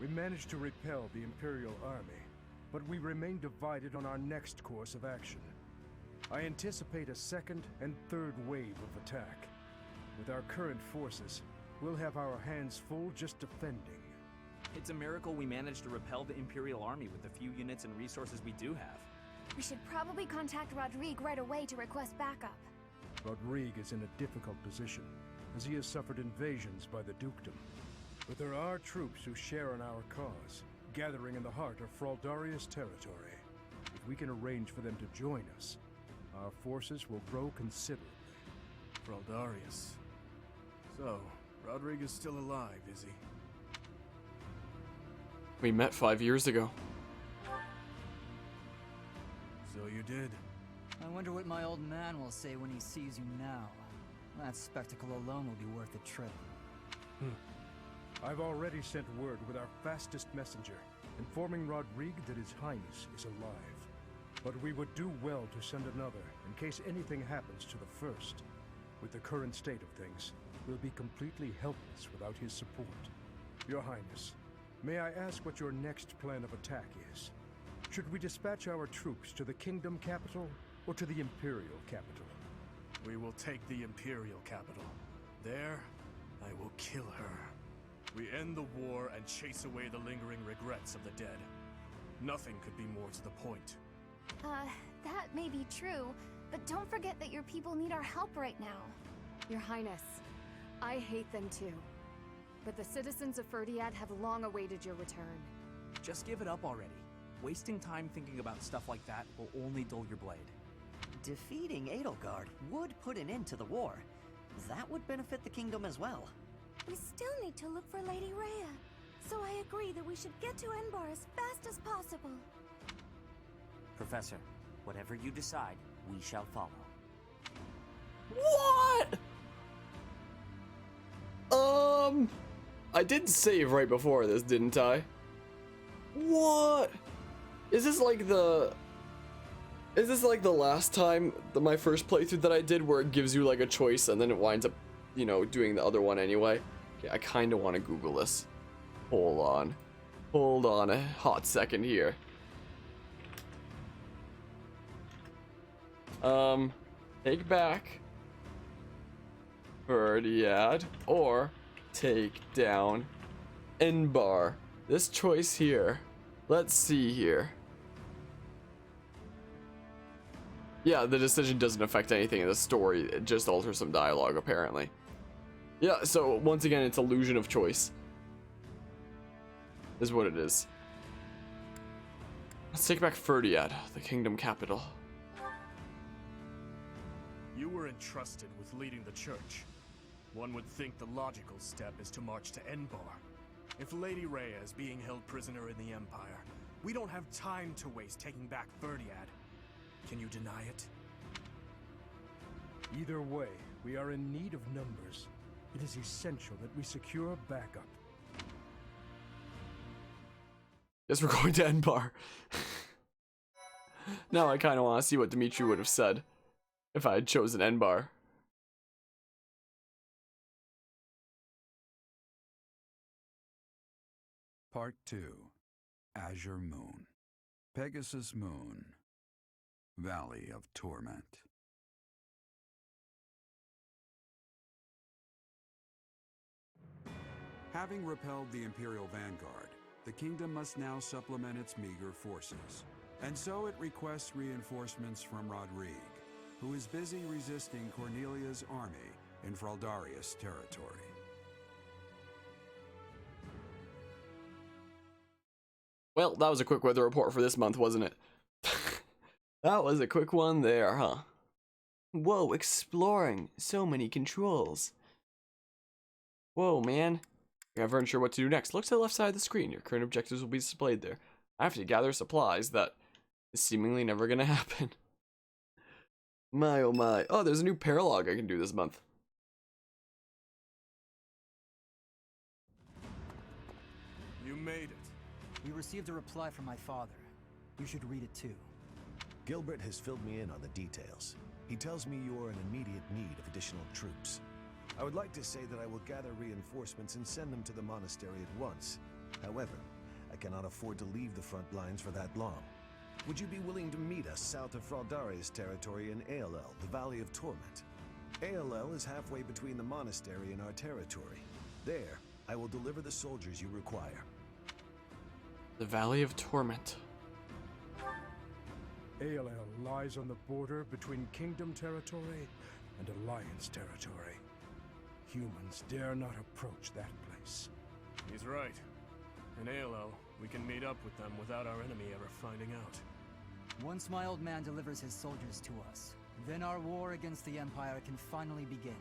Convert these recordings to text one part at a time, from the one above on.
We managed to repel the Imperial army, but we remain divided on our next course of action. I anticipate a second and third wave of attack. With our current forces, we'll have our hands full just defending. It's a miracle we managed to repel the Imperial army with the few units and resources we do have. We should probably contact Rodrigue right away to request backup. Rodrigue is in a difficult position, as he has suffered invasions by the dukedom. But there are troops who share in our cause, gathering in the heart of Fhirdiad's territory. If we can arrange for them to join us, our forces will grow considerably. Fhirdiad. So, Rodrigue is still alive, is he? We met 5 years ago. So you did. I wonder what my old man will say when he sees you now. That spectacle alone will be worth the trip. I've already sent word with our fastest messenger, informing Rodrigue that His Highness is alive. But we would do well to send another, in case anything happens to the first. With the current state of things, we'll be completely helpless without his support. Your Highness, may I ask what your next plan of attack is? Should we dispatch our troops to the kingdom capital, or to the Imperial capital? We will take the Imperial capital. There, I will kill her. We end the war and chase away the lingering regrets of the dead. Nothing could be more to the point. That may be true, but don't forget that your people need our help right now. Your Highness, I hate them too. But the citizens of Fhirdiad have long awaited your return. Just give it up already. Wasting time thinking about stuff like that will only dull your blade. Defeating Edelgard would put an end to the war. That would benefit the kingdom as well. We still need to look for Lady Rhea, so I agree that we should get to Enbarr as fast as possible. Professor, whatever you decide, we shall follow. What? I did save right before this, didn't I? What? Is this like the last time, my first playthrough that I did, where it gives you like a choice and then it winds up, you know, doing the other one anyway? Okay, I kind of want to Google this. Hold on a hot second here. Take back Fhirdiad or take down Enbarr. This choice here. Let's see here. Yeah, the decision doesn't affect anything in the story. It just alters some dialogue, apparently. Yeah, so once again, it's illusion of choice. Is what it is. Let's take back Fhirdiad, the kingdom capital. You were entrusted with leading the church. One would think the logical step is to march to Enbarr. If Lady Rhea is being held prisoner in the Empire, we don't have time to waste taking back Fhirdiad. Can you deny it? Either way, we are in need of numbers. It is essential that we secure backup. Guess we're going to Enbarr. Now I kind of want to see what Dimitri would have said if I had chosen Enbarr. Part 2. Azure Moon. Pegasus Moon. Valley of Torment. Having repelled the Imperial Vanguard, the kingdom must now supplement its meager forces. And so it requests reinforcements from Rodrigue, who is busy resisting Cornelia's army in Fhirdiad's territory. Well, that was a quick weather report for this month, wasn't it? That was a quick one there, huh? Whoa, exploring. So many controls. Whoa, man. You're never unsure what to do next. Look to the left side of the screen. Your current objectives will be displayed there. I have to gather supplies. That is seemingly never gonna happen. My oh my. Oh, there's a new paralogue I can do this month. You made it. We received a reply from my father. You should read it too. Gilbert has filled me in on the details. He tells me you are in immediate need of additional troops. I would like to say that I will gather reinforcements and send them to the monastery at once, However, I cannot afford to leave the front lines for that long. Would you be willing to meet us south of Fhirdiad's territory in Aelel, the Valley of Torment? Aelel is halfway between the monastery and our territory. There, I will deliver the soldiers you require. The Valley of Torment. Aelel lies on the border between Kingdom territory and Alliance territory. Humans dare not approach that place. He's right. In Aelel, we can meet up with them without our enemy ever finding out. Once my old man delivers his soldiers to us, then our war against the Empire can finally begin.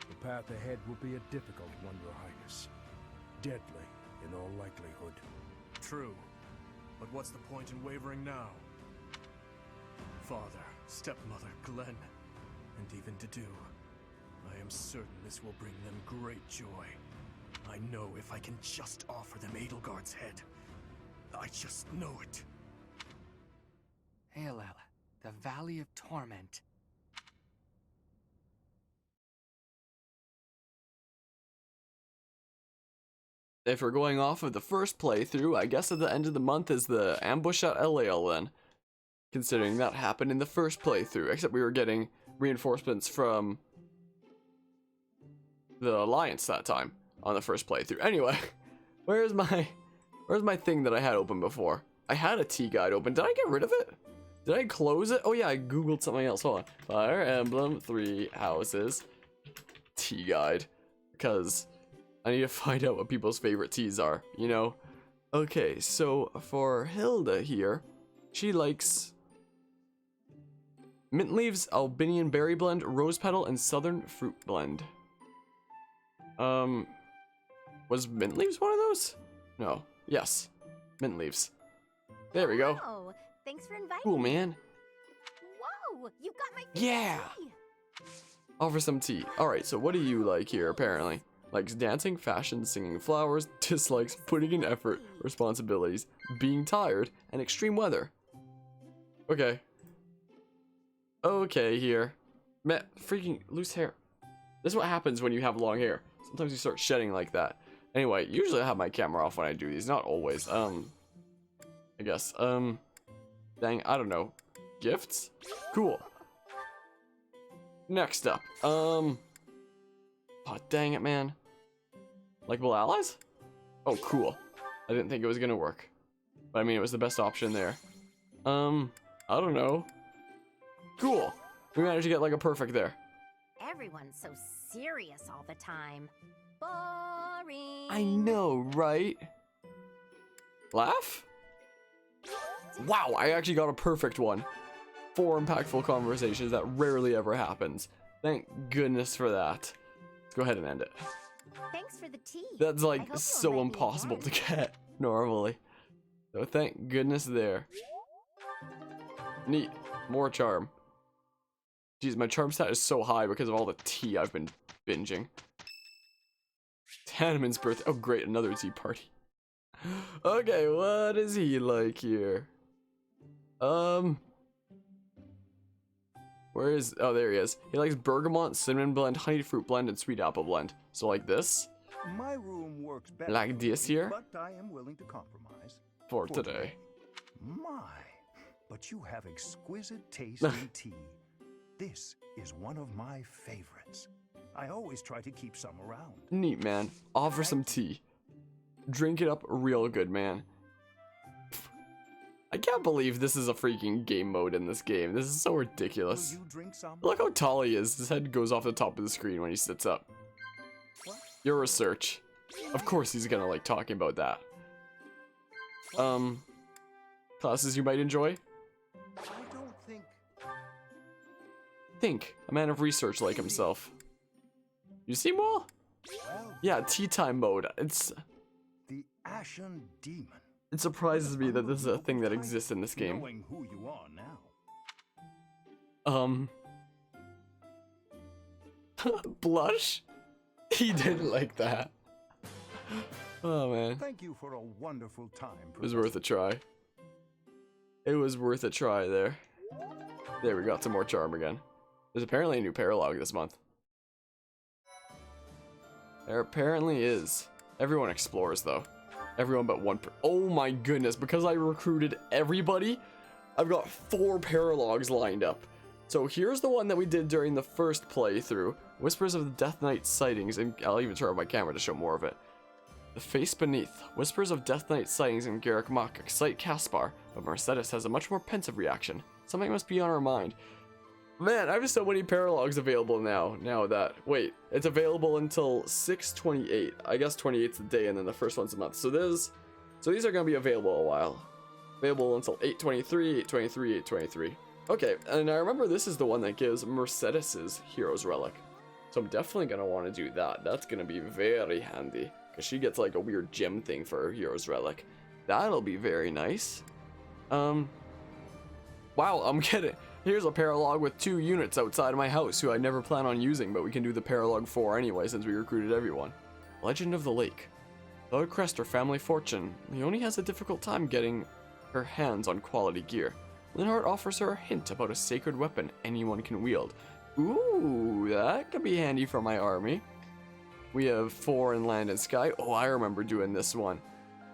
The path ahead will be a difficult one, Your Highness. Deadly, in all likelihood. True. But what's the point in wavering now? Father, stepmother, Glenn, and even Dedu. I am certain this will bring them great joy. I know if I can just offer them Edelgard's head. I just know it. Aelel, the Valley of Torment. If we're going off of the first playthrough, I guess at the end of the month is the ambush at Aelel then. Considering that happened in the first playthrough, except we were getting reinforcements from the Alliance that time on the first playthrough. Anyway, where's my thing that I had open before? I had a T guide open. Did I get rid of it? Did I close it? Oh yeah, I googled something else. Hold on. Fire Emblem 3 houses T guide, because I need to find out what people's favorite teas are, you know? Okay, so for Hilda here, she likes mint leaves, Albinian berry blend, rose petal, and southern fruit blend. Was mint leaves one of those? No. Yes. Mint leaves. There we go. Oh, thanks for inviting Cool, me. man. Whoa, you got my favorite Yeah. tea. Offer some tea. Alright, so what do you like here, apparently? Likes dancing, fashion, singing flowers, dislikes putting in effort, responsibilities, being tired, and extreme weather. Okay. Okay, here. Freaking loose hair. This is what happens when you have long hair. Sometimes you start shedding like that. Anyway, usually I have my camera off when I do these, not always. I guess. Dang, I don't know. Gifts? Cool. Next up. Oh, dang it, man. Likeable allies? Oh, cool. I didn't think it was gonna work. But I mean, it was the best option there. I don't know. Cool. We managed to get like a perfect there. Everyone's so serious all the time. Boring. I know, right? Laugh? Wow, I actually got a perfect one. 4 impactful conversations. That rarely ever happens. Thank goodness for that. Let's go ahead and end it. Thanks for the tea. That's I like hope you'll so invite me impossible again. to get normally. So thank goodness there. Neat. More charm. Jeez, my charm stat is so high because of all the tea I've been binging. Tanneman's birthday. Oh great, another tea party. Okay, what is he like here? Where is, oh there he is. He likes bergamot, cinnamon blend, honey fruit blend, and sweet apple blend. So like this? My room works better Like this here? but I am willing to compromise. For today. My, but you have exquisite taste in tea. This is one of my favorites. I always try to keep some around. Neat, man. Offer some tea. Drink it up real good, man. I can't believe this is a freaking game mode in this game. This is so ridiculous. Will you drink some? Look how tall he is. His head goes off the top of the screen when he sits up. Your research. Of course he's gonna like talking about that. Classes you might enjoy? I don't think. Think. A man of research like himself. You seem well? Well, Yeah, tea time mode. the Ashen Demon. It surprises me that this is a thing that exists in this game. Knowing who you are now. Blush? He didn't like that. Oh man. Thank you for a wonderful time. It was worth a try. It was worth a try there. There, we got some more charm again. There's apparently a new paralogue this month. There apparently is. Everyone explores though. Everyone but one oh my goodness, because I recruited everybody, I've got 4 paralogs lined up. So here's the one that we did during the first playthrough. Whispers of the Death Knight sightings, and I'll even turn on my camera to show more of it. The Face Beneath. Whispers of Death Knight sightings in Garrick Mach excite Caspar, but Mercedes has a much more pensive reaction. Something must be on her mind. Man, I have so many paralogs available now that, wait, it's available until 6/28. I guess 28's the day and then the first one's a month. So these are going to be available a while. Available until 8/23, 8/23, 8/23. Okay, and I remember this is the one that gives Mercedes' Hero's Relic. So I'm definitely going to want to do that. That's going to be very handy, because she gets like a weird gem thing for her Hero's Relic. That'll be very nice. Wow, I'm getting... Here's a paralog with 2 units outside of my house who I never plan on using, but we can do the paralog for anyway since we recruited everyone. Legend of the Lake. Though a crest or family fortune, Leonie has a difficult time getting her hands on quality gear. Linhardt offers her a hint about a sacred weapon anyone can wield. Ooh, that could be handy for my army. We have 4 in Land and Sky. Oh, I remember doing this one.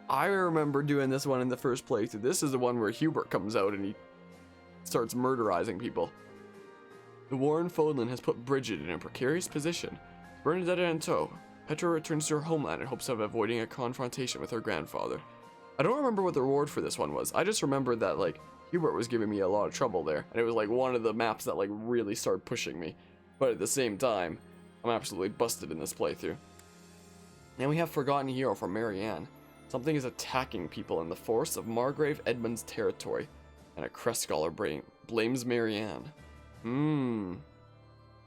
I remember doing this one in the first playthrough. This is the one where Hubert comes out and he starts murderizing people. The war in Fodlan has put Bridget in a precarious position. Bernadette in tow, Petra returns to her homeland in hopes of avoiding a confrontation with her grandfather. I don't remember what the reward for this one was. I just remember that, like, Hubert was giving me a lot of trouble there, and it was like one of the maps that like really started pushing me. But at the same time, I'm absolutely busted in this playthrough. Then we have Forgotten Hero from Marianne. Something is attacking people in the forests of Margrave Edmund's territory, and a crest scholar blames Marianne.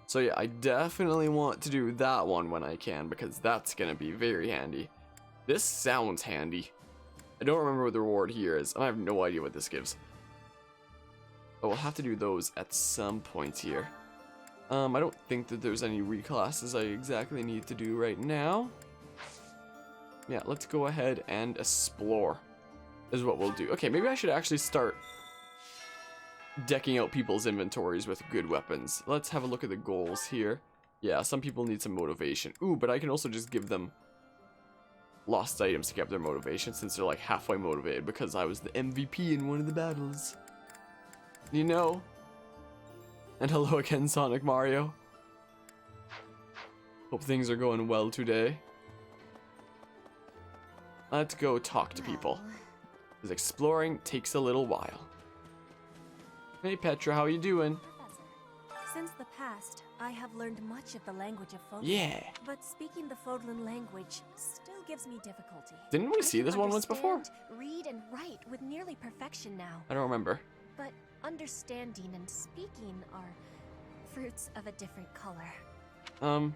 So yeah, I definitely want to do that one when I can, because that's gonna be very handy. This sounds handy. I don't remember what the reward here is, and I have no idea what this gives. But we'll have to do those at some point here. I don't think that there's any reclasses I exactly need to do right now. Yeah, let's go ahead and explore is what we'll do. Okay, maybe I should actually start decking out people's inventories with good weapons. Let's have a look at the goals here. Yeah, some people need some motivation. Ooh, but I can also just give them lost items to get up their motivation since they're like halfway motivated because I was the MVP in one of the battles. You know? And hello again, Sonic Mario. Hope things are going well today. Let's go talk to people, because exploring takes a little while. Hey Petra, how you doing? Since the past, I have learned much of the language of Fodlan. Yeah. But speaking the Fodlan language still gives me difficulty. Didn't we see this one once before? Read and write with nearly perfection now. I don't remember. But understanding and speaking are fruits of a different color. I'm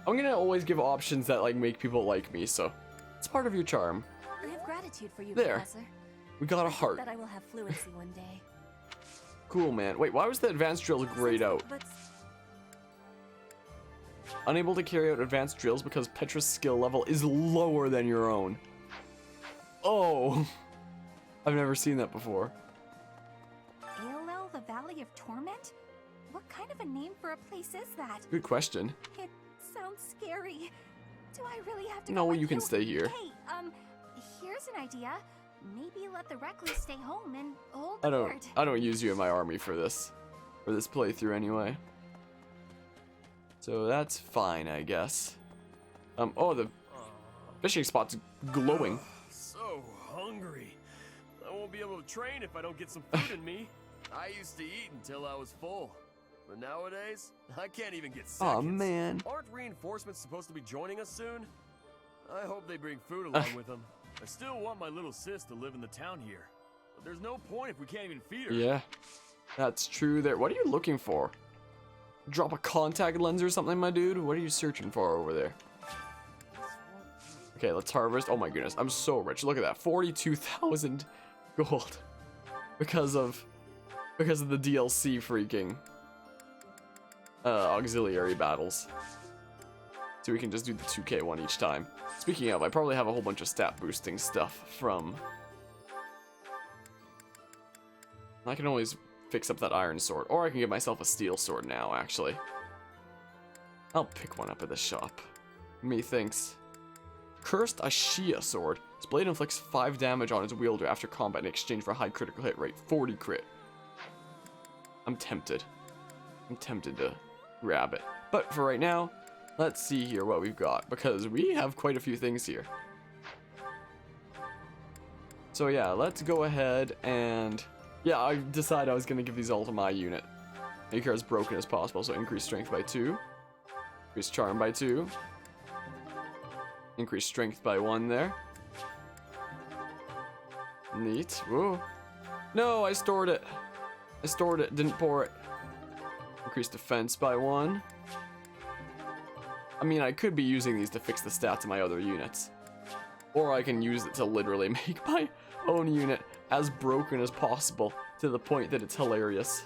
gonna always give options that like make people like me, so it's part of your charm. I have gratitude for you, there. Professor. We got a heart. That I will have fluency one day. Cool, man. Wait, why was the advanced drill grayed out? Unable to carry out advanced drills because Petra's skill level is lower than your own. Oh, I've never seen that before. Aelel, the Valley of Torment? What kind of a name for a place is that? Good question. It sounds scary. Do I really have to? No, you can stay here. Hey, here's an idea. Maybe let the recluse stay home and hold the fort. I don't use you in my army for this playthrough anyway. So that's fine, I guess. Oh, the fishing spot's glowing. So hungry. I won't be able to train if I don't get some food in me. I used to eat until I was full. But nowadays, I can't even get seconds. Oh man. Aren't reinforcements supposed to be joining us soon? I hope they bring food along with them. I still want my little sis to live in the town here. But there's no point if we can't even feed her. Yeah, that's true there. What are you looking for? Drop a contact lens or something, my dude? What are you searching for over there? Okay, let's harvest. Oh my goodness, I'm so rich. Look at that, 42,000 gold. Because of the DLC freaking auxiliary battles. So we can just do the 2k one each time. Speaking of, I probably have a whole bunch of stat boosting stuff from... I can always fix up that iron sword, or I can get myself a steel sword now, actually. I'll pick one up at the shop. Methinks. Cursed Ashia sword. This blade inflicts 5 damage on its wielder after combat in exchange for a high critical hit rate. 40 crit. I'm tempted. I'm tempted to grab it. But for right now, let's see here what we've got, because we have quite a few things here. So yeah, let's go ahead and... yeah, I decided I was going to give these all to my unit. Make her as broken as possible, so increase strength by 2. Increase charm by 2. Increase strength by 1 there. Neat. Whoa. No, I stored it. I stored it, didn't pour it. Increase defense by 1. I mean, I could be using these to fix the stats of my other units. Or I can use it to literally make my own unit as broken as possible to the point that it's hilarious.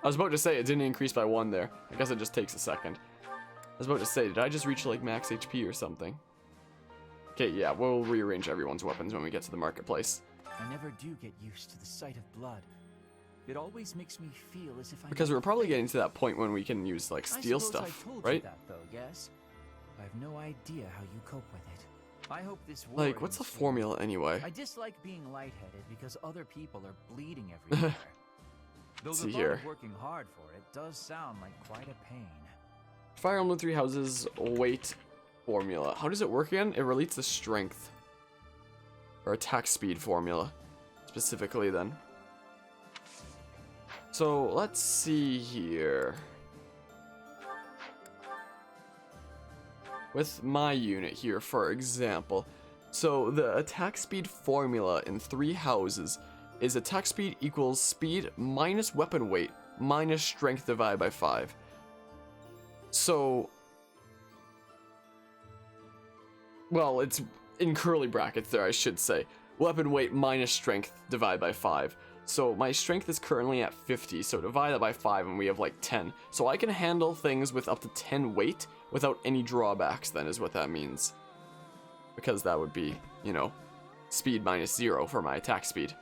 I was about to say it didn't increase by 1 there. I guess it just takes a second. I was about to say, did I just reach like max HP or something? Okay, yeah, we'll rearrange everyone's weapons when we get to the marketplace. I never do get used to the sight of blood. It always makes me feel as if I... Because we're probably getting to that point when we can use like steel stuff, right? That, though, yes? I have no idea how you cope with it. I hope this war like, what's the formula anyway? I dislike being lightheaded because other people are bleeding everywhere. Though the thought of working hard for it does sound like quite a pain. Fire Emblem 3 Houses weight formula. How does it work again? It relates to strength. Or attack speed formula. Specifically then. So let's see here. With my unit here, for example. So the attack speed formula in 3 houses is attack speed equals speed minus weapon weight minus strength divided by 5. So, well, it's in curly brackets there, I should say. Weapon weight minus strength divided by 5. So my strength is currently at 50, so divide that by 5 and we have like 10. So I can handle things with up to 10 weight without any drawbacks then, is what that means. Because that would be, you know, speed minus 0 for my attack speed.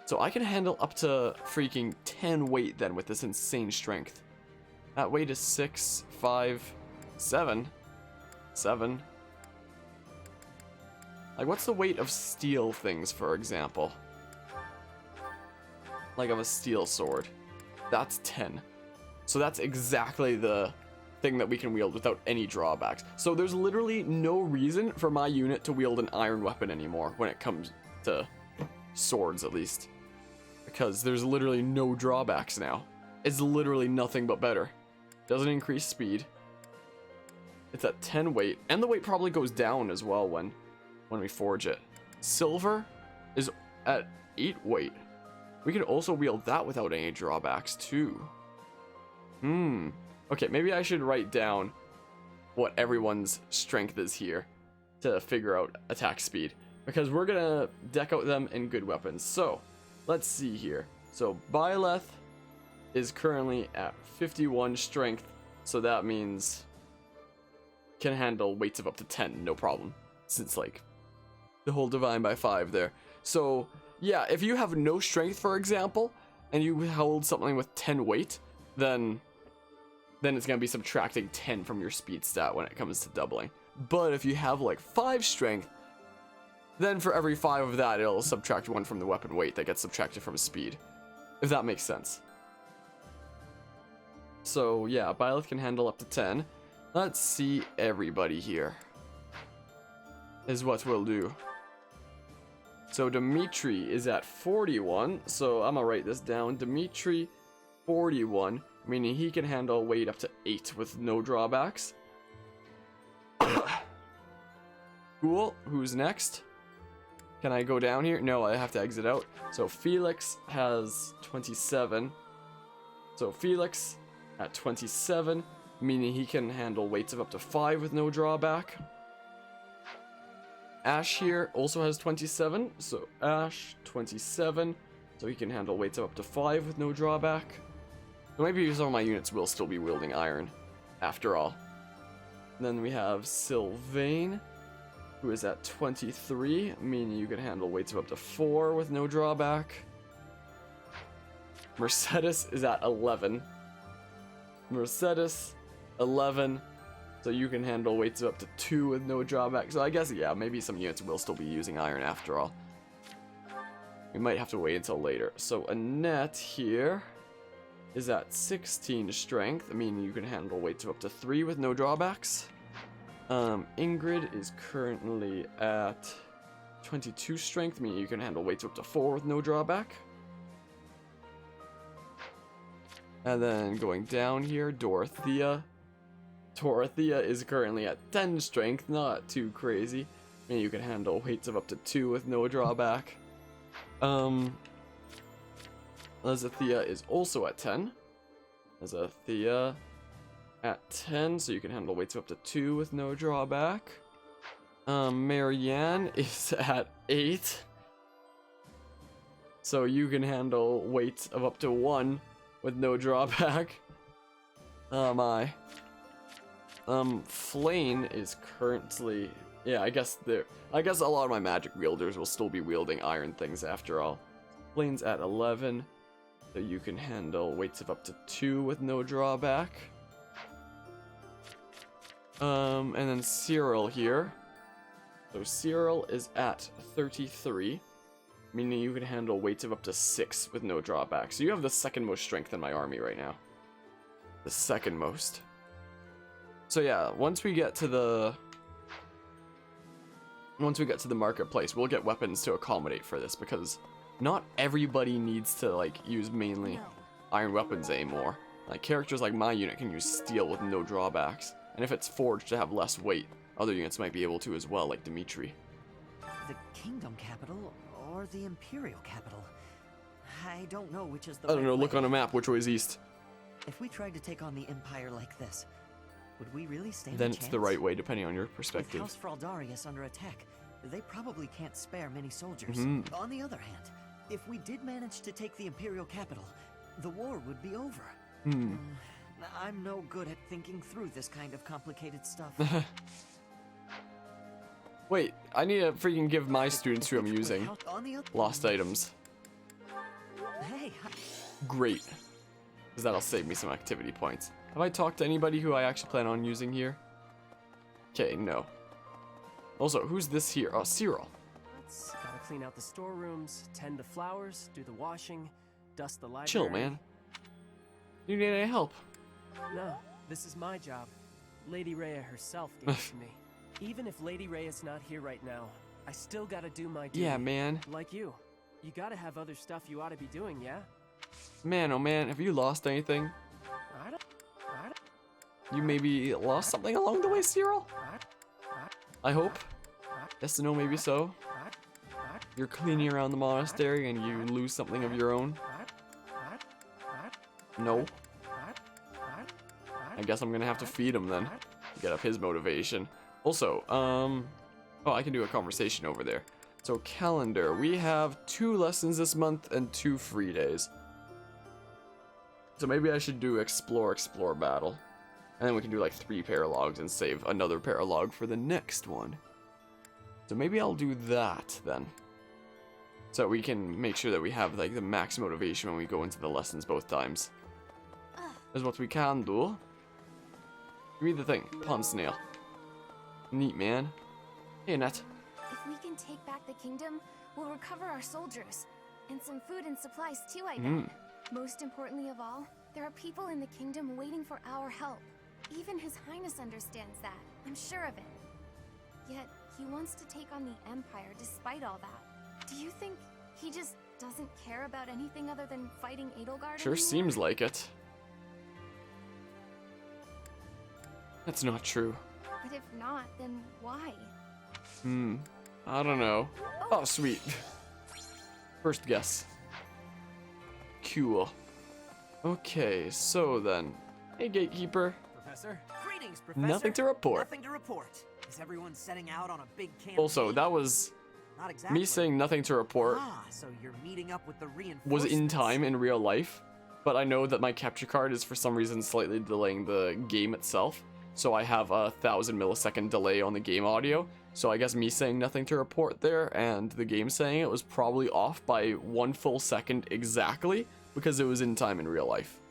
So I can handle up to freaking 10 weight then with this insane strength. That weight is 6, 5, 7. 7. Like, what's the weight of steel things, for example? Like of a steel sword. That's 10. So that's exactly the thing that we can wield without any drawbacks. So there's literally no reason for my unit to wield an iron weapon anymore when it comes to swords, at least. Because there's literally no drawbacks now. It's literally nothing but better. Doesn't increase speed. It's at 10 weight, and the weight probably goes down as well when we forge it. Silver is at 8 weight. We can also wield that without any drawbacks too. Okay, maybe I should write down what everyone's strength is here to figure out attack speed, because we're gonna deck out them in good weapons. So let's see here. So Byleth is currently at 51 strength, so that means can handle weights of up to 10, no problem, since like the whole divine by 5 there. So yeah, if you have no strength, for example, and you hold something with 10 weight, then it's gonna be subtracting 10 from your speed stat when it comes to doubling. But if you have like 5 strength, then for every 5 of that, it'll subtract 1 from the weapon weight that gets subtracted from speed, if that makes sense. So yeah, Byleth can handle up to 10. Let's see everybody here. Is what we'll do. So Dimitri is at 41, so I'm gonna write this down. Dimitri, 41, meaning he can handle weight up to 8 with no drawbacks. Cool, who's next? Can I go down here? No, I have to exit out. So Felix has 27. So Felix at 27, meaning he can handle weights of up to 5 with no drawback. Ash here also has 27, so Ash, 27, so he can handle weights of up to 5 with no drawback. So maybe some of my units will still be wielding iron, after all. And then we have Sylvain, who is at 23, meaning you can handle weights of up to 4 with no drawback. Mercedes is at 11. Mercedes, 11, So you can handle weights of up to 2 with no drawback. So I guess, yeah, maybe some units will still be using iron after all. We might have to wait until later. So Annette here is at 16 strength. I mean, you can handle weights of up to 3 with no drawbacks. Ingrid is currently at 22 strength, meaning you can handle weights up to 4 with no drawback. And then going down here, Dorothea. Dorothea is currently at 10 strength, not too crazy. Meaning you can handle weights of up to 2 with no drawback. Lezethea is also at 10. Lezethea at 10, so you can handle weights of up to 2 with no drawback. Marianne is at 8. So you can handle weights of up to 1 with no drawback. Flane is currently... Yeah, I guess a lot of my magic wielders will still be wielding iron things after all. Flane's at 11. So you can handle weights of up to 2 with no drawback. And then Cyril here. So Cyril is at 33, meaning you can handle weights of up to 6 with no drawback. So you have the second most strength in my army right now. The second most. So yeah, once we get to the marketplace, we'll get weapons to accommodate for this, because not everybody needs to like use mainly iron weapons anymore. Like characters like my unit can use steel with no drawbacks, and if it's forged to have less weight, other units might be able to as well, like Dimitri. The kingdom capital or the imperial capital? I don't know which is the I don't know, look on a map, which way is east? If we tried to take on the empire like this, would we really stand Then a it's chance? the right way, depending on your perspective. With House Fraldarius under attack, they probably can't spare many soldiers. Mhm. On the other hand, if we did manage to take the imperial capital, the war would be over. I'm no good at thinking through this kind of complicated stuff. Wait, I need to freaking give my students who I'm using lost items. Hey, Great. Because that'll save me some activity points. Have I talked to anybody who I actually plan on using here? Okay, no. Also, who's this here? Oh, Cyril. Gotta clean out the storerooms, tend the flowers, do the washing, dust the library. Chill, man. You need any help? No, this is my job. Lady Rhea herself gave it to me. Even if Lady Rhea's not here right now, I still gotta do my duty. Yeah, man. Like you. You gotta have other stuff you ought to be doing, yeah? Man, oh man, have you lost anything? You maybe lost something along the way, Cyril? I hope. Yes or no, maybe so. You're cleaning around the monastery and you lose something of your own? No. I guess I'm gonna have to feed him then. Get up his motivation. Also, oh, I can do a conversation over there. So calendar, we have 2 lessons this month and 2 free days. So maybe I should do explore battle. And then we can do like 3 paralogs and save another paralog for the next one. So maybe I'll do that then. So we can make sure that we have like the max motivation when we go into the lessons both times. Is what we can do. Give me the thing, pond snail. Neat, man. Hey, Annette. If we can take back the kingdom, we'll recover our soldiers. And some food and supplies too, I bet. Most importantly of all, there are people in the kingdom waiting for our help. Even His Highness understands that. I'm sure of it. Yet, he wants to take on the Empire despite all that. Do you think he just doesn't care about anything other than fighting Edelgard Sure anymore? seems like it. That's not true. But if not, then why? I don't know. Oh, sweet. First guess. Cool. Okay, so then. Hey, Gatekeeper. Professor? Greetings, Professor. Nothing to report. Nothing to report. Is everyone setting out on a big campaign? Also, that was Not exactly. me saying nothing to report. So you're meeting up with the Was in reinforcements. time in real life, but I know that my capture card is for some reason slightly delaying the game itself. So I have a 1,000 millisecond delay on the game audio. So I guess me saying nothing to report there and the game saying it was probably off by 1 full second exactly because it was in time in real life.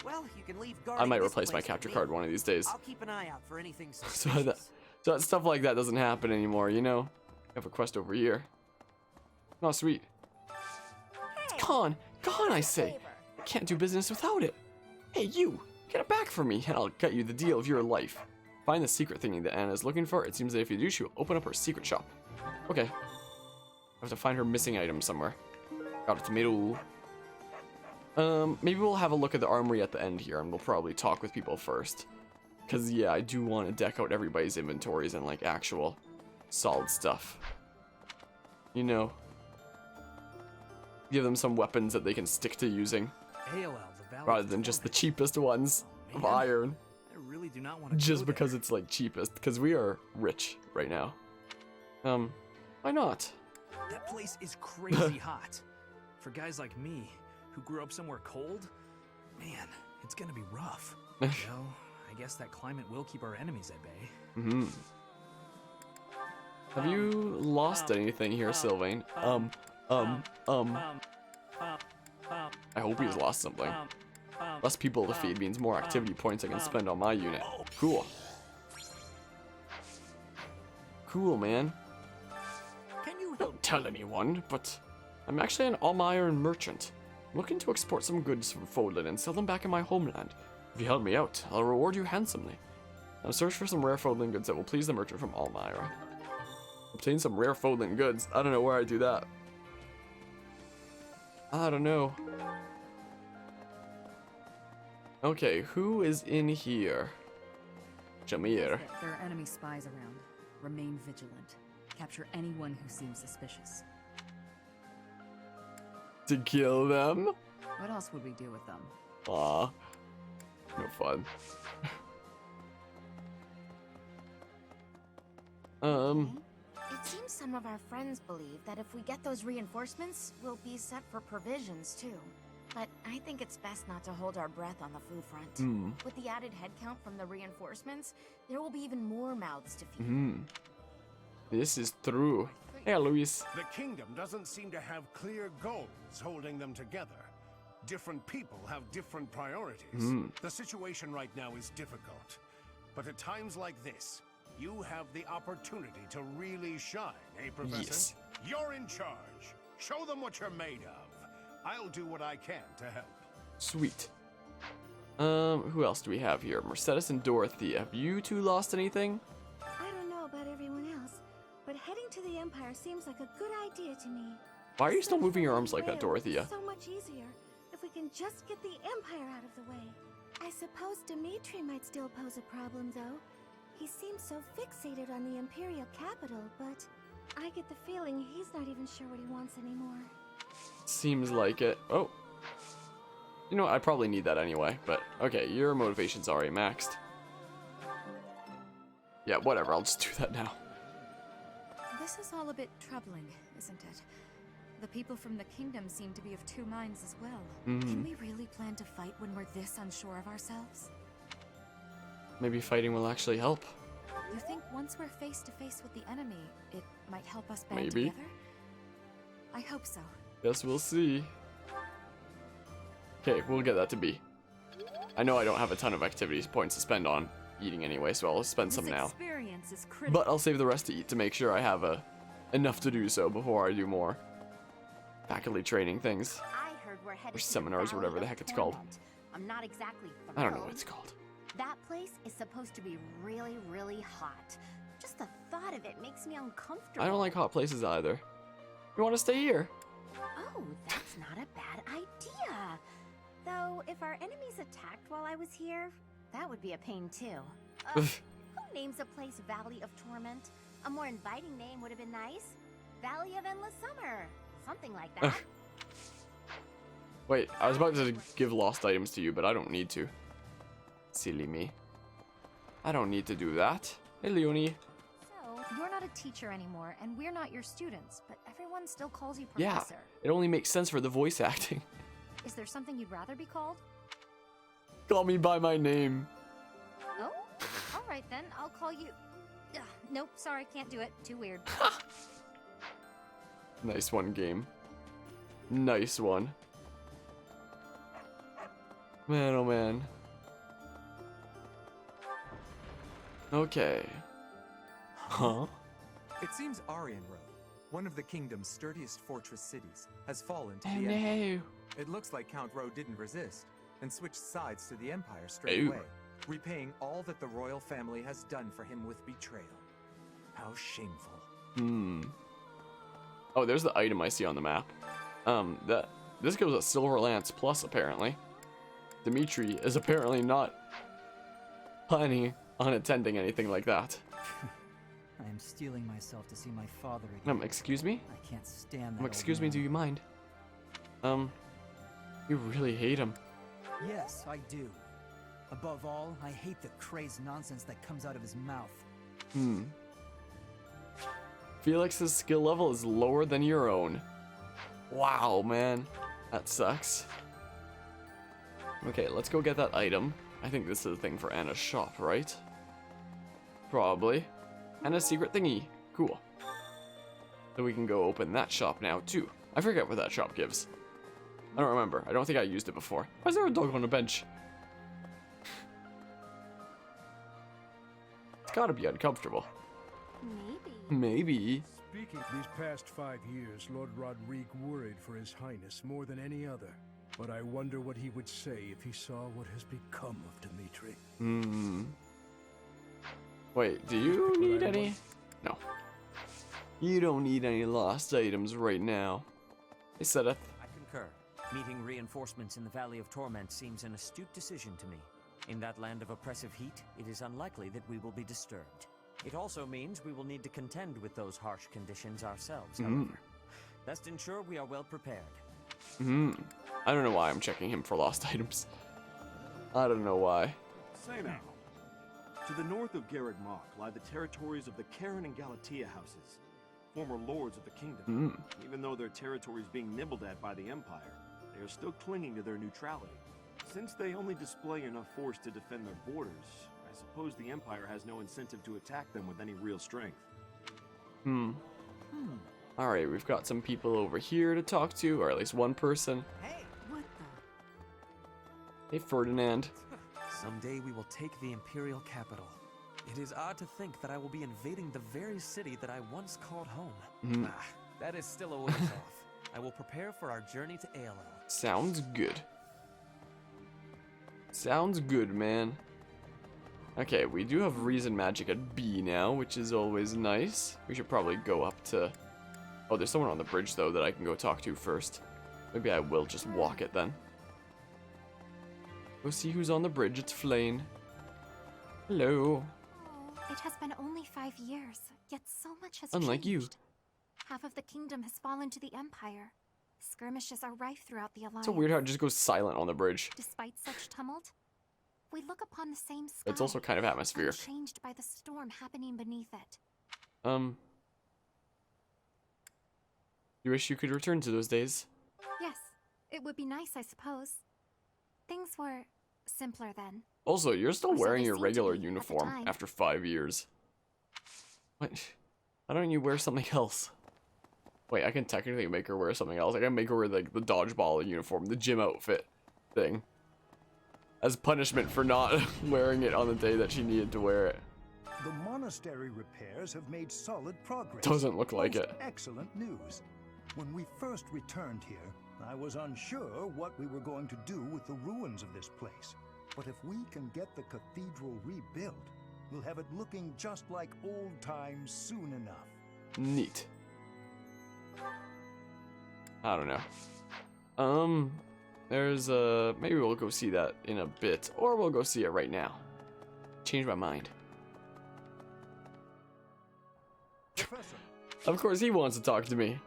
Well, you can leave I guarding might this replace my place for capture me. card one of these days. I'll keep an eye out for anything So suspicious. that stuff like that doesn't happen anymore, you know? I have a quest over here. Oh, sweet. It's gone! Gone, I say! I can't do business without it! Hey, you! Get it back from me, and I'll get you the deal of your life. Find the secret thingy that Anna is looking for. It seems that if you do, she will open up her secret shop. Okay. I have to find her missing item somewhere. Got a tomato. Maybe we'll have a look at the armory at the end here, and we'll probably talk with people first. Because, yeah, I do want to deck out everybody's inventories and, like, actual solid stuff. You know. Give them some weapons that they can stick to using. Rather than just the cheapest ones of iron. I really do not want to Just because it's, like, cheapest. Because we are rich right now. Why not? That place is crazy hot. For guys like me, who grew up somewhere cold, man, it's gonna be rough. Well, I guess that climate will keep our enemies at bay. Mm-hmm. Have you lost anything here, Sylvain? I hope he's lost something. Less people to feed means more activity points I can spend on my unit. Cool. Cool, man. Don't tell anyone, but I'm actually an all-iron merchant. I'm looking to export some goods from Fodlan and sell them back in my homeland. If you help me out, I'll reward you handsomely. Now search for some rare Fodlan goods that will please the merchant from Almyra. Obtain some rare Fodlan goods. I don't know where I do that. I don't know. Okay, who is in here? Jameer. There are enemy spies around. Remain vigilant. Capture anyone who seems suspicious. To kill them? What else would we do with them? Aw. No fun. It seems some of our friends believe that if we get those reinforcements, we'll be set for provisions too. But I think it's best not to hold our breath on the food front. With the added headcount from the reinforcements, there will be even more mouths to feed. This is true. Hey, Luis. The kingdom doesn't seem to have clear goals holding them together. Different people have different priorities. The situation right now is difficult. But at times like this, you have the opportunity to really shine, eh, Professor? Yes. You're in charge. Show them what you're made of. I'll do what I can to help. Sweet. Who else do we have here? Mercedes and Dorothy. Have you two lost anything? I don't know about everyone else, but heading to the Empire seems like a good idea to me. Why are you still moving your arms like that, Dorothea? So much easier if we can just get the Empire out of the way. I suppose Dimitri might still pose a problem, though. He seems so fixated on the Imperial capital, but I get the feeling he's not even sure what he wants anymore. Seems like it. Oh. You know what? I probably need that anyway, but okay, your motivation's already maxed. Yeah, whatever, I'll just do that now. This is all a bit troubling, isn't it? The people from the kingdom seem to be of two minds as well. Can we really plan to fight when we're this unsure of ourselves? Maybe fighting will actually help. You think once we're face to face with the enemy, it might help us band Maybe. together? I hope so. Guess we'll see. Okay, we'll get that to be. I know I don't have a ton of activities points to spend on eating anyway, so I'll spend some now. Experience is critical. But I'll save the rest to eat to make sure I have enough to do so before I do more faculty training things. I heard we're headed Or to the seminars, or Valley whatever the of heck it's called. Torment. I'm not exactly thrilled. I don't know what it's called. That place is supposed to be really, really hot. Just the thought of it makes me uncomfortable. I don't like hot places either. You want to stay here? Oh, that's not a bad idea. Though, if our enemies attacked while I was here, that would be a pain too. Who names a place Valley of Torment? A more inviting name would have been nice. Valley of Endless Summer. Something like that. Wait, I was about to give lost items to you, but I don't need to. Silly me. I don't need to do that. Hey, Leonie. So, you're not a teacher anymore, and we're not your students, but everyone still calls you Yeah, Professor. it only makes sense for the voice acting. Is there something you'd rather be called? Call me by my name. Oh? Alright then, I'll call you... Ugh, nope, sorry, can't do it. Too weird. Nice one, game. Nice one. Man, oh man. Okay. Huh? It seems Arianrode, one of the kingdom's sturdiest fortress cities, has fallen to Oh, the no. Empire. It looks like Count Rowe didn't resist and switched sides to the Empire straight away, repaying all that the royal family has done for him with betrayal. How shameful. Oh, there's the item I see on the map. This gives us Silver Lance Plus, apparently. Dimitri is apparently not planning on attending anything like that. I am steeling myself to see my father again. Excuse me? I can't stand that. Excuse me, do you mind? You really hate him. Yes, I do. Above all, I hate the crazed nonsense that comes out of his mouth. Felix's skill level is lower than your own. Wow, man. That sucks. Okay, let's go get that item. I think this is a thing for Anna's shop, right? Probably. Anna's secret thingy. Cool. So we can go open that shop now, too. I forget what that shop gives. I don't remember. I don't think I used it before. Why is there a dog on a bench? It's gotta be uncomfortable. Maybe. Speaking these past 5 years, Lord Rodrigue worried for His Highness more than any other. But I wonder what he would say if he saw what has become of Dimitri. Wait, do you need any? No. You don't need any lost items right now. Hey, Seth. I concur. Meeting reinforcements in the Valley of Torment seems an astute decision to me. In that land of oppressive heat, it is unlikely that we will be disturbed. It also means we will need to contend with those harsh conditions ourselves, however. Best ensure we are well prepared. I don't know why I'm checking him for lost items. I don't know why. Say now. To the north of Garreg Mach lie the territories of the Karen and Galatea houses, former lords of the kingdom. Even though their territory is being nibbled at by the Empire, they are still clinging to their neutrality. Since they only display enough force to defend their borders, I suppose the Empire has no incentive to attack them with any real strength. Alright, we've got some people over here to talk to, or at least one person. Hey! What Hey, Ferdinand. Someday we will take the Imperial capital. It is odd to think that I will be invading the very city that I once called home. That is still a ways off. I will prepare for our journey to ALL. Sounds good. Sounds good, man. Okay, we do have Reason Magic at B now, which is always nice. We should probably go up to... Oh, there's someone on the bridge, though, that I can go talk to first. Maybe I will just walk it, then. Go see who's on the bridge. It's Flane. Hello. Oh, it has been only 5 years, yet so much has Unlike changed. you. Half of the kingdom has fallen to the Empire. Skirmishes are rife throughout the Alliance. It's so weird how it just goes silent on the bridge. Despite such tumult, we look upon the same sky. It's also kind of atmospheric. Changed by the storm happening beneath it. You wish you could return to those days? Yes, it would be nice, I suppose. Things were simpler then. Also, you're still Or so wearing they your seemed to regular be at the uniform time. after 5 years. What? Why don't you wear something else? Wait, I can technically make her wear something else. I can make her wear like the dodgeball uniform, the gym outfit thing. As punishment for not wearing it on the day that she needed to wear it. The monastery repairs have made solid progress. Doesn't look like Most it. Excellent news. When we first returned here, I was unsure what we were going to do with the ruins of this place. But if we can get the cathedral rebuilt, we'll have it looking just like old times soon enough. Neat. I don't know. There's maybe we'll go see that in a bit, or we'll go see it right now. Change my mind. Professor. Of course he wants to talk to me.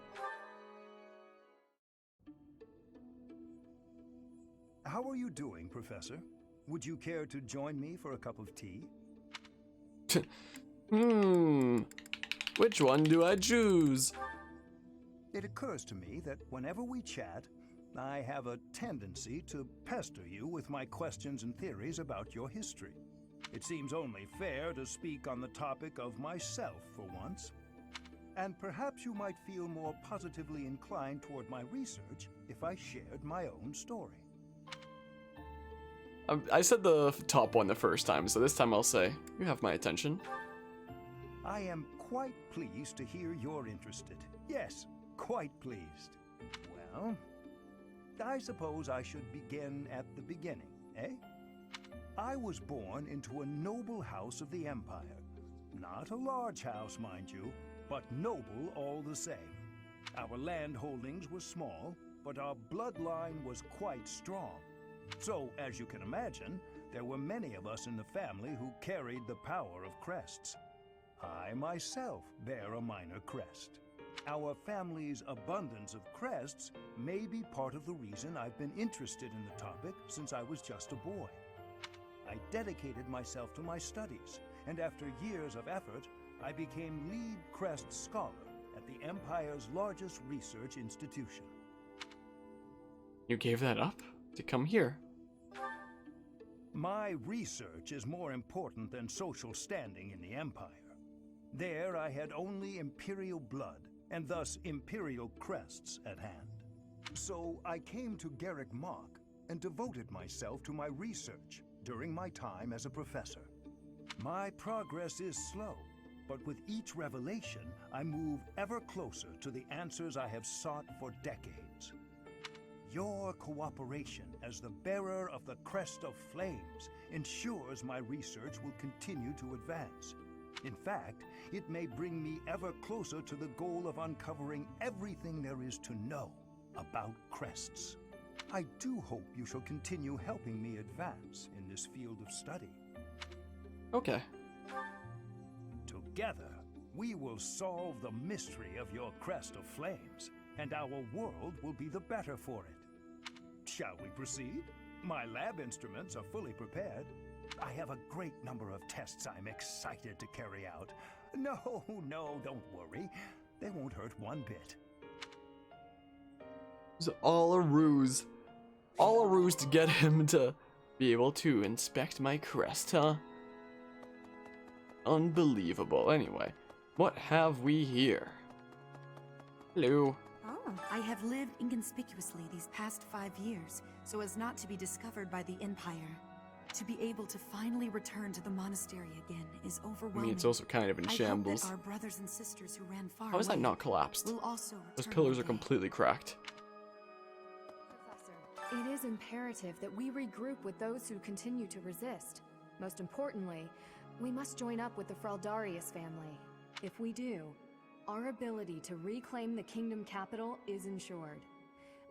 How are you doing, Professor? Would you care to join me for a cup of tea? Which one do I choose? It occurs to me that whenever we chat, I have a tendency to pester you with my questions and theories about your history. It seems only fair to speak on the topic of myself for once. And perhaps you might feel more positively inclined toward my research if I shared my own story. I said the top one the first time, so this time I'll say, you have my attention. I am quite pleased to hear you're interested. Yes, quite pleased. Well, I suppose I should begin at the beginning, eh? I was born into a noble house of the Empire. Not a large house, mind you, but noble all the same. Our land holdings were small, but our bloodline was quite strong. So, as you can imagine, there were many of us in the family who carried the power of crests. I myself bear a minor crest. Our family's abundance of crests may be part of the reason I've been interested in the topic since I was just a boy. I dedicated myself to my studies, and after years of effort, I became lead crest scholar at the Empire's largest research institution. You gave that up to come here? My research is more important than social standing in the Empire. There I had only Imperial blood, and thus Imperial crests at hand. So I came to Garrick Mach and devoted myself to my research during my time as a professor. My progress is slow, but with each revelation, I move ever closer to the answers I have sought for decades. Your cooperation as the bearer of the Crest of Flames ensures my research will continue to advance. In fact, it may bring me ever closer to the goal of uncovering everything there is to know about crests. I do hope you shall continue helping me advance in this field of study. Okay. Together, we will solve the mystery of your Crest of Flames, and our world will be the better for it. Shall we proceed? My lab instruments are fully prepared. I have a great number of tests I'm excited to carry out. No, don't worry. They won't hurt one bit. It's all a ruse. All a ruse to get him to be able to inspect my crest, huh? Unbelievable. Anyway, what have we here? Hello. Oh, I have lived inconspicuously these past 5 years, so as not to be discovered by the Empire. To be able to finally return to the monastery again is overwhelming. I mean, it's also kind of in shambles. I hope that our brothers and sisters who ran far How is that away not collapsed? will also Those return pillars one are day. completely cracked. It is imperative that we regroup with those who continue to resist. Most importantly, we must join up with the Fhirdiad family. If we do, our ability to reclaim the kingdom capital is ensured.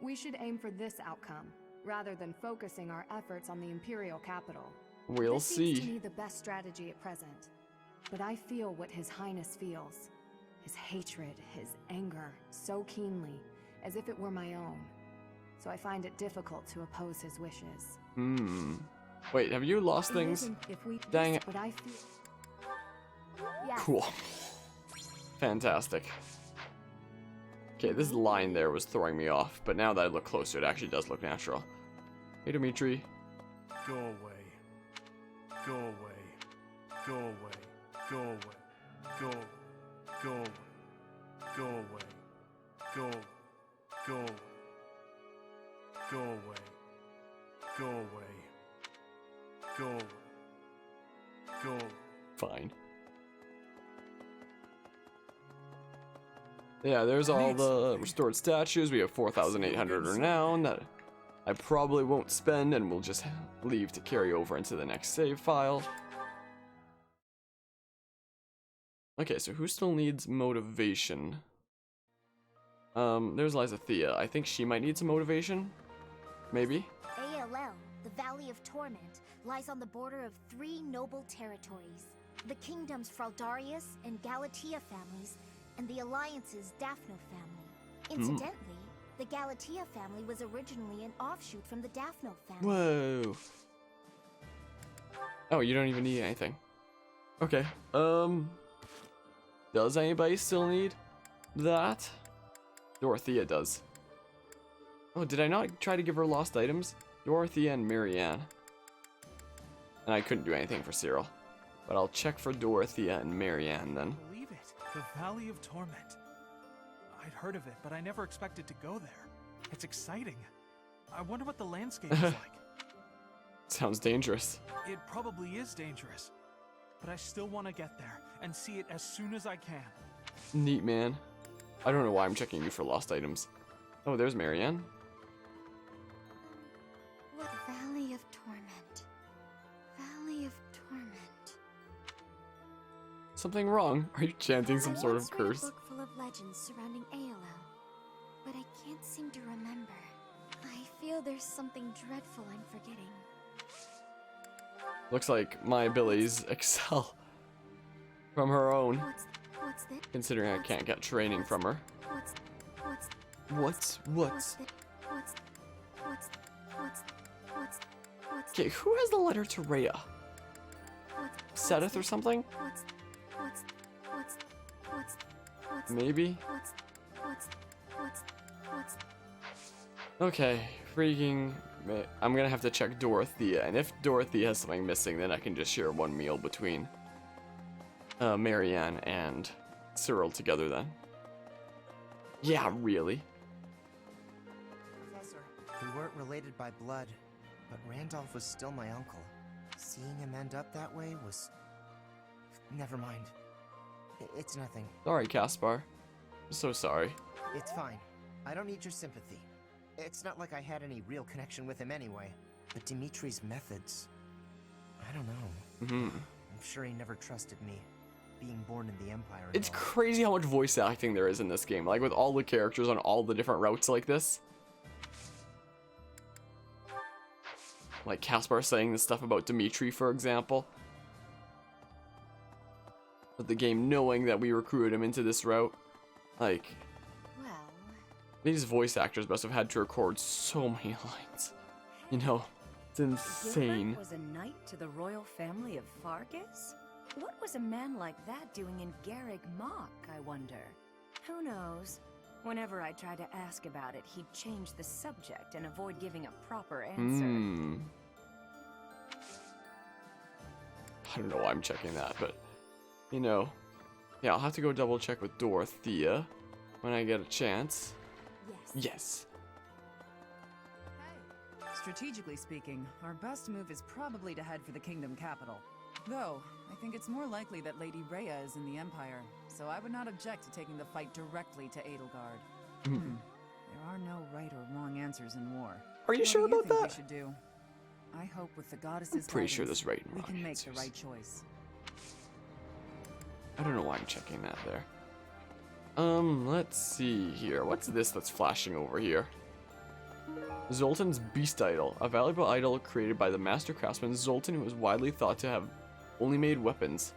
We should aim for this outcome, rather than focusing our efforts on the Imperial capital. We'll this seems to see. me the best strategy at present. But I feel what His Highness feels. His hatred, his anger, so keenly, as if it were my own. So I find it difficult to oppose his wishes. Wait, have you lost It things? isn't if we Dang it. But I feel... Yes. Cool. Fantastic. Okay, this line there was throwing me off, but now that I look closer, it actually does look natural. Hey, Dimitri. Go away. Go away. Go away. Go away. Go. Go away. Go away. Go. Go. Go away. Go away. Go. Go. Fine. Yeah, there's all the restored statues. We have 4,800 renown that I probably won't spend and we'll just leave to carry over into the next save file. Okay, so who still needs motivation? There's Lysathea. I think she might need some motivation. Maybe? ALL, the Valley of Torment, lies on the border of 3 noble territories. The kingdom's Fhirdiad and Galatea families, and the Alliance's Daphno family. Incidentally, the Galatea family was originally an offshoot from the Daphno family. Whoa. Oh, you don't even need anything. Okay. Does anybody still need that? Dorothea does. Oh, did I not try to give her lost items? Dorothea and Marianne. And I couldn't do anything for Cyril. But I'll check for Dorothea and Marianne then. Believe it. The Valley of Torment. I'd heard of it, but I never expected to go there. It's exciting. I wonder what the landscape is like. Sounds dangerous. It probably is dangerous, but I still want to get there and see it as soon as I can. Neat, man. I don't know why I'm checking you for lost items. Oh, there's Marianne. What Valley of Torment? Valley of Torment. Something wrong? Are you chanting some sort of curse? I once read a book full of legends surrounding ALL, but I can't seem to remember. I feel there's something dreadful I'm forgetting. Looks like my abilities excel from her own. What's this? Considering I can't get training from her. What's Okay, who has the letter to Rhea? Sedith or something? Maybe? Okay, freaking... I'm gonna have to check Dorothea, and if Dorothea has something missing, then I can just share one meal between Marianne and Cyril together then. Yeah, really? Professor, we weren't related by blood, but Randolph was still my uncle. Seeing him end up that way was... Never mind. It's nothing. Sorry, Caspar. I'm so sorry. It's fine. I don't need your sympathy. It's not like I had any real connection with him anyway. But Dimitri's methods... I don't know. I'm sure he never trusted me, being born in the Empire. It's crazy how much voice acting there is in this game, like with all the characters on all the different routes like this. Like Caspar saying this stuff about Dimitri, for example. But the game knowing that we recruited him into this route. Like, these voice actors must have had to record so many lines. You know, it's insane. Gilbert was a knight to the royal family of Fargus? What was a man like that doing in Garreg Mach, I wonder? Who knows? Whenever I try to ask about it, he'd change the subject and avoid giving a proper answer. I don't know why I'm checking that, but, you know. Yeah, I'll have to go double check with Dorothea when I get a chance. Yes. Strategically speaking, our best move is probably to head for the kingdom capital. Though, I think it's more likely that Lady Rhea is in the Empire, so I would not object to taking the fight directly to Edelgard. There are no right or wrong answers in war. Are you sure about that? We should do? I hope with the goddess's I'm pretty sure guidance, there's right and we wrong can make answers. the right choice. I don't know why I'm checking that there. Let's see here. What's this that's flashing over here? Zoltan's Beast Idol, a valuable idol created by the master craftsman Zoltan, who is widely thought to have only made weapons.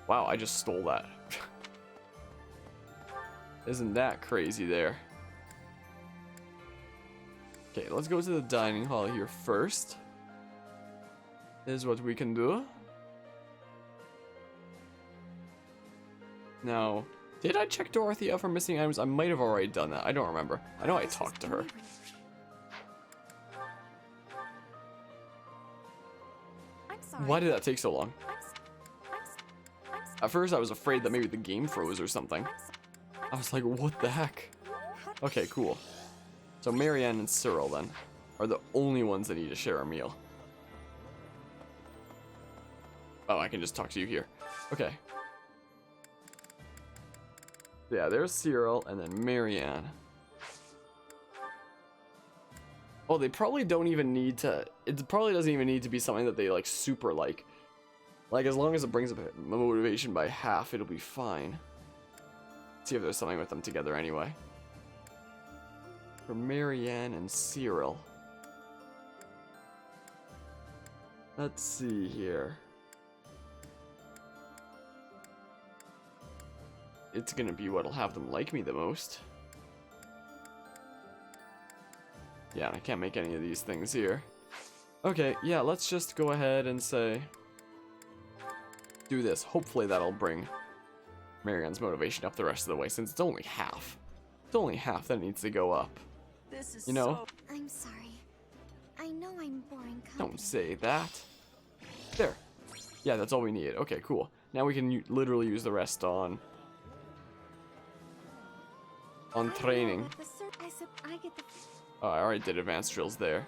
Wow, I just stole that. Isn't that crazy there? Okay, let's go to the dining hall here first. This is what we can do. Now, did I check Dorothea for missing items? I might have already done that. I don't remember. I know I talked to her. I'm sorry. Why did that take so long? At first I was afraid that maybe the game froze or something. I was like, what the heck? Okay, cool. So Marianne and Cyril then are the only ones that need to share a meal. Oh, I can just talk to you here. Okay. Yeah, there's Cyril and then Marianne. Oh, they probably don't even need to... It probably doesn't even need to be something that they, like, super like. Like, as long as it brings up motivation by half, it'll be fine. Let's see if there's something with them together anyway. For Marianne and Cyril. Let's see here. It's gonna be what'll have them like me the most. Yeah, I can't make any of these things here. Okay, yeah, let's just go ahead and say... do this. Hopefully that'll bring Marianne's motivation up the rest of the way, since it's only half. It's only half that needs to go up. This is you know? I'm sorry. I know I'm boring company. Don't say that. There. Yeah, that's all we need. Okay, cool. Now we can literally use the rest on training. Oh, I already did advanced drills there.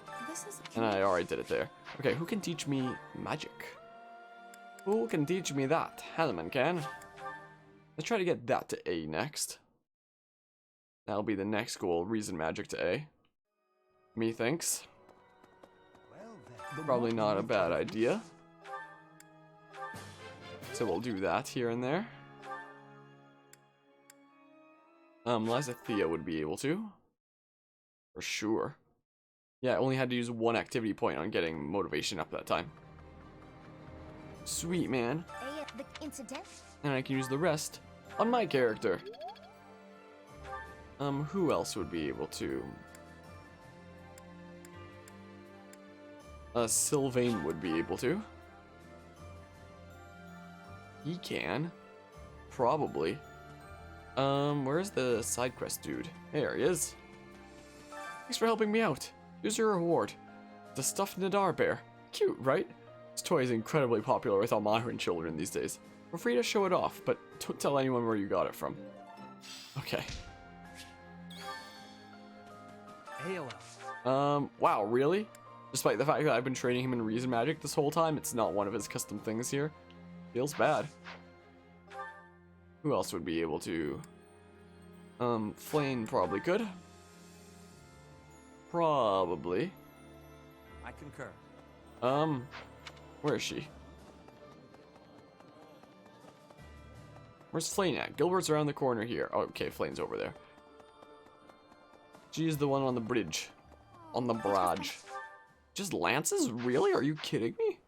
And I already did it there. Okay, who can teach me magic? Who can teach me that? Hanneman can. Let's try to get that to A next. That'll be the next goal, reason magic to A. Methinks. Probably not a bad idea. So we'll do that here and there. Liza Thea would be able to. For sure. Yeah, I only had to use one activity point on getting motivation up that time. Sweet, man. And I can use the rest on my character. Who else would be able to? Sylvain would be able to. He can. Probably. Where's the side quest dude? There he is. Thanks for helping me out. Here's your reward. The stuffed Nadar bear. Cute, right? This toy is incredibly popular with Almaran children these days. Feel free to show it off, but don't tell anyone where you got it from. Okay. Wow, really? Despite the fact that I've been training him in Reason Magic this whole time, it's not one of his custom things here. Feels bad. Who else would be able to? Flame probably could. Probably. I concur. Where is she? Where's Flame at? Gilbert's around the corner here. Oh, okay, Flame's over there. She's the one on the bridge. On the barrage. Just lances? Really? Are you kidding me?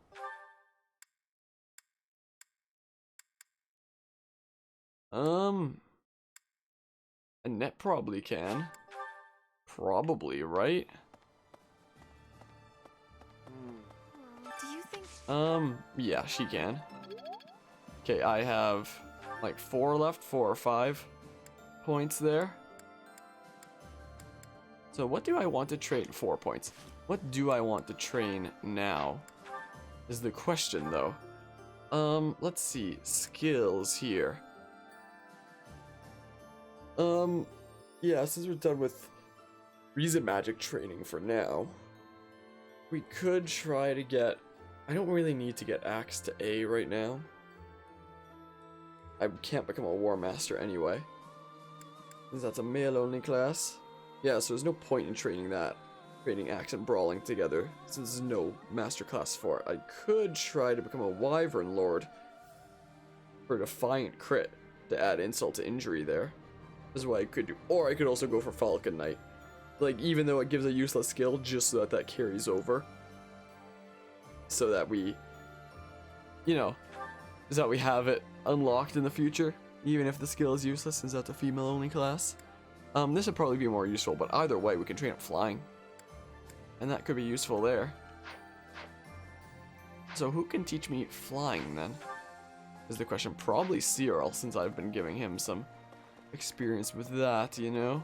Annette probably can. Probably, right? Do you think? Yeah, she can. Okay, I have like 4 left, 4 or 5 points there. So what do I want to train? 4 points. What do I want to train now? Is the question though. Let's see. Skills here. Yeah, since we're done with Reason Magic training for now, we could try to get... I don't really need to get Axe to A right now. I can't become a War Master anyway, because that's a male-only class. Yeah, so there's no point in training that. Training Axe and Brawling together, since there's no Master class for it. I could try to become a Wyvern Lord for Defiant Crit to add insult to injury there. Is what I could do. Or I could also go for Falcon Knight. Like, even though it gives a useless skill, just so that that carries over. So that we, you know, so that we have it unlocked in the future, even if the skill is useless, since that's a female-only class. This would probably be more useful, but either way, we can train up flying. And that could be useful there. So who can teach me flying, then? Is the question. Probably Cyril, since I've been giving him some experience with that, you know?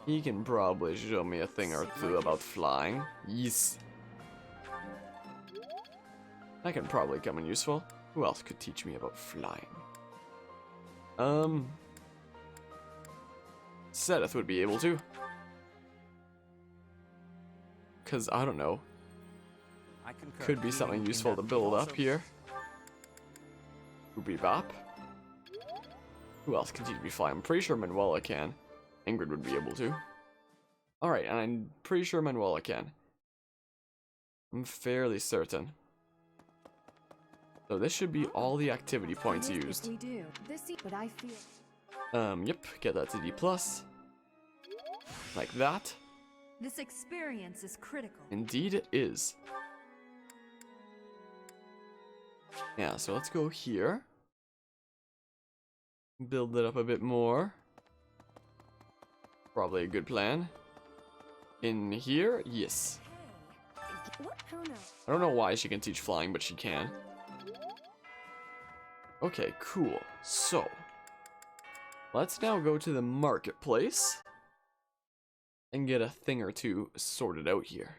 He can probably show me a thing or two about flying. Yes. That can probably come in useful. Who else could teach me about flying? Sedith would be able to. Cause I don't know. Could be something useful to build up here. Boopy bop. Who else can teach me fly? I'm pretty sure Manuela can. Ingrid would be able to. Alright, and I'm pretty sure Manuela can. I'm fairly certain. So this should be all the activity points used. We do. But I feel. Yep, get that to D+. Like that. This experience is critical. Indeed it is. Yeah, so let's go here. Build it up a bit more. Probably a good plan. In here? Yes. I don't know why she can teach flying, but she can. Okay, cool. So, let's now go to the marketplace and get a thing or two sorted out here.